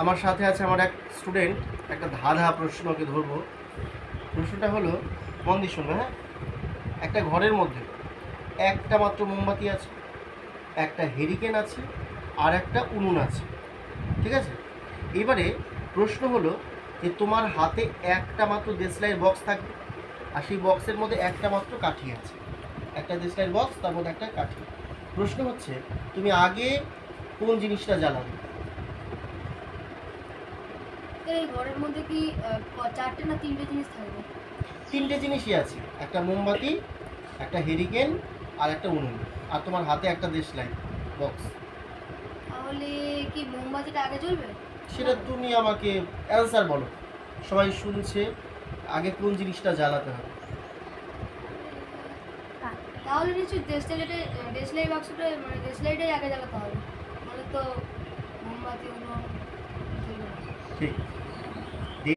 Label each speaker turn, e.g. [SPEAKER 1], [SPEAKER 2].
[SPEAKER 1] আমার সাথে আছে আমার এক স্টুডেন্ট, একটা ধাঁধা প্রশ্ন ওকে ধরবো। প্রশ্নটা হলো, মন দিয়ে শুনবে, হ্যাঁ? একটা ঘরের মধ্যে একটা মাত্র মোমবাতি আছে, একটা হেরিকেন আছে, আর একটা উনুন আছে, ঠিক আছে? এবারে প্রশ্ন হলো যে তোমার হাতে একটা মাত্র দেশলাইয়ের বক্স থাকবে, আর সেই বক্সের মধ্যে একটা মাত্র কাঠি আছে, একটা দেশলাইয়ের বক্স, তার মধ্যে একটা কাঠি। প্রশ্ন হচ্ছে তুমি আগে কোন জিনিসটা জ্বালাবে?
[SPEAKER 2] এই ঘরের মধ্যে কি চারটে না তিনটে জিনিস থাকবে?
[SPEAKER 1] তিনটে জিনিসই আছে, একটা মোমবাতি, একটা হেরিকেন, আর একটা উনুন, আর তোমার হাতে একটা দেশলাই বক্স।
[SPEAKER 2] তাহলে কি মোমবাতিটা আগে জ্বলবে?
[SPEAKER 1] সেটা তুমি আমাকে অ্যান্সার বলো, সবাই শুনছে, আগে কোন জিনিসটা জ্বালাতে হবে?
[SPEAKER 2] তাহলে নিশ্চয়ই দেশলাই বাক্সটা মানে দেশলাইটাই আগে জ্বালাতে হবে, নাহলে তো মোমবাতি জ্বলবে না।
[SPEAKER 1] ঠিক।